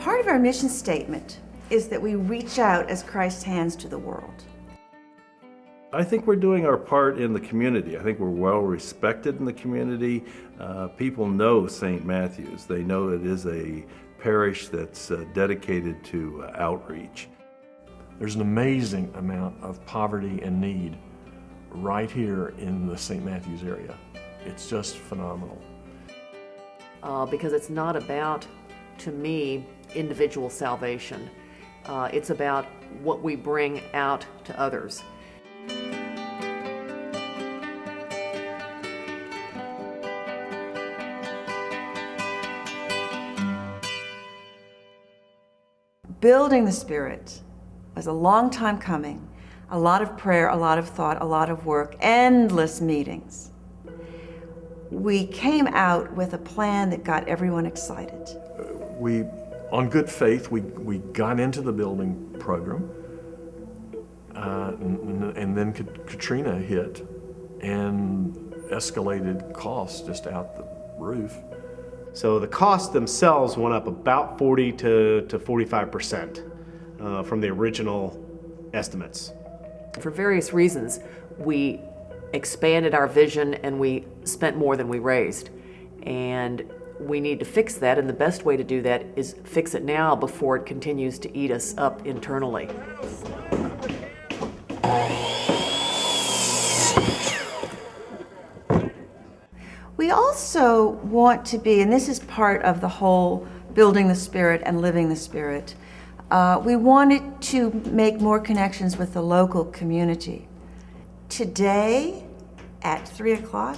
Part of our mission statement is that we reach out as Christ's hands to the world. I think we're doing our part in the community. I think we're well respected in the community. People know St. Matthew's. They know it is a parish that's dedicated to outreach. There's an amazing amount of poverty and need right here in the St. Matthew's area. It's just phenomenal. Because it's not about, to me, individual salvation. It's about what we bring out to others. Building the Spirit was a long time coming. A lot of prayer, a lot of thought, a lot of work, endless meetings. We came out with a plan that got everyone excited. On good faith, we got into the building program, and then Katrina hit and escalated costs just out the roof. So the costs themselves went up about 40 to 45% from the original estimates. For various reasons, we expanded our vision and we spent more than we raised. And we need to fix that, and the best way to do that is fix it now before it continues to eat us up internally. We also want to be, and this is part of the whole building the Spirit and living the Spirit, we wanted to make more connections with the local community. Today at 3 o'clock,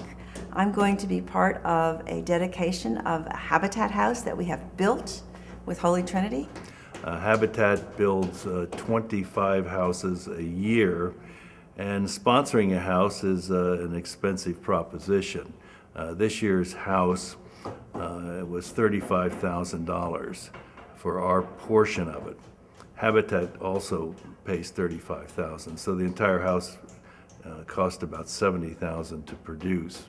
I'm going to be part of a dedication of a Habitat house that we have built with Holy Trinity. Habitat builds 25 houses a year, and sponsoring a house is an expensive proposition. This year's house was $35,000 for our portion of it. Habitat also pays $35,000, so the entire house cost about $70,000 to produce.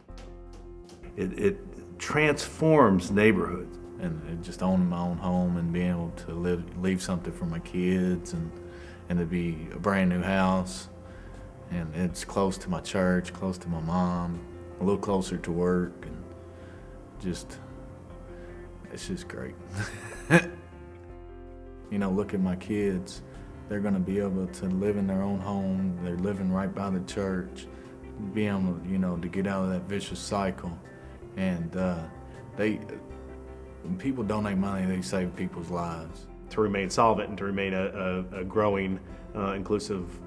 It transforms neighborhoods. And just owning my own home and being able to leave something for my kids and to be a brand new house. And it's close to my church, close to my mom, a little closer to work, and it's just great. You know, look at my kids. They're gonna be able to live in their own home. They're living right by the church, being able, you know, to get out of that vicious cycle. And when people donate money, they save people's lives. To remain solvent and to remain a growing, inclusive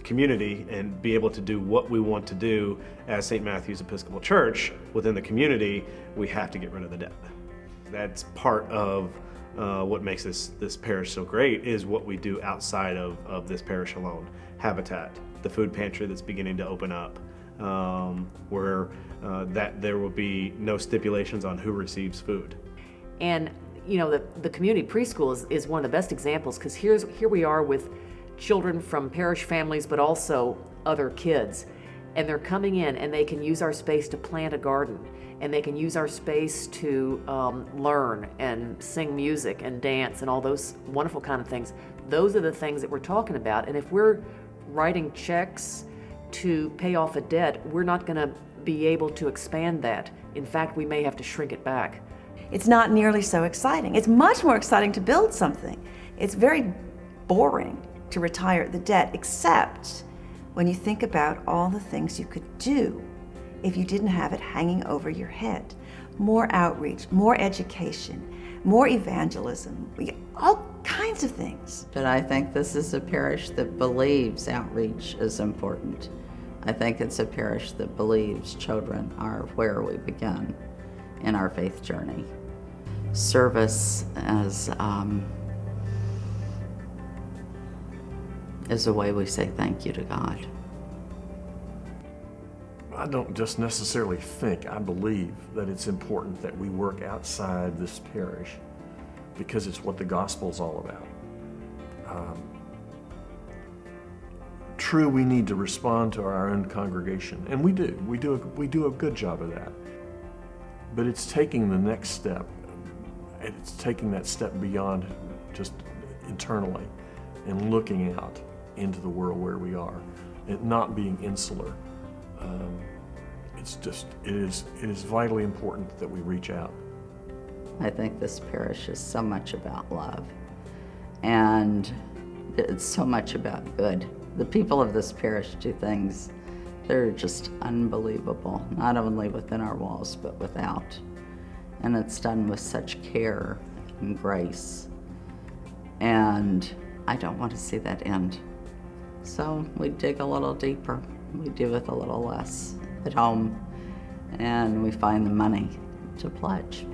community and be able to do what we want to do as St. Matthew's Episcopal Church within the community, we have to get rid of the debt. That's part of what makes this parish so great, is what we do outside of this parish alone. Habitat, the food pantry that's beginning to open up, where that there will be no stipulations on who receives food. And you know, the community preschool is one of the best examples, because here we are with children from parish families, but also other kids. And they're coming in and they can use our space to plant a garden, and they can use our space to learn and sing music and dance and all those wonderful kind of things. Those are the things that we're talking about. And if we're writing checks to pay off a debt, we're not gonna be able to expand that. In fact, we may have to shrink it back. It's not nearly so exciting. It's much more exciting to build something. It's very boring to retire the debt, except when you think about all the things you could do if you didn't have it hanging over your head. More outreach, more education, more evangelism, all kinds of things. But I think this is a parish that believes outreach is important. I think it's a parish that believes children are where we begin in our faith journey. Service is a way we say thank you to God. I don't just necessarily think, I believe that it's important that we work outside this parish, because it's what the gospel's all about. True, we need to respond to our own congregation, and we do. We do a good job of that. But it's taking the next step And it's taking that step beyond just internally and looking out into the world where we are and not being insular. It is vitally important that we reach out. I think this parish is so much about love, and it's so much about good. The people of this parish do things that are just unbelievable, not only within our walls, but without. And it's done with such care and grace. And I don't want to see that end. So we dig a little deeper. We do with a little less at home, and we find the money to pledge.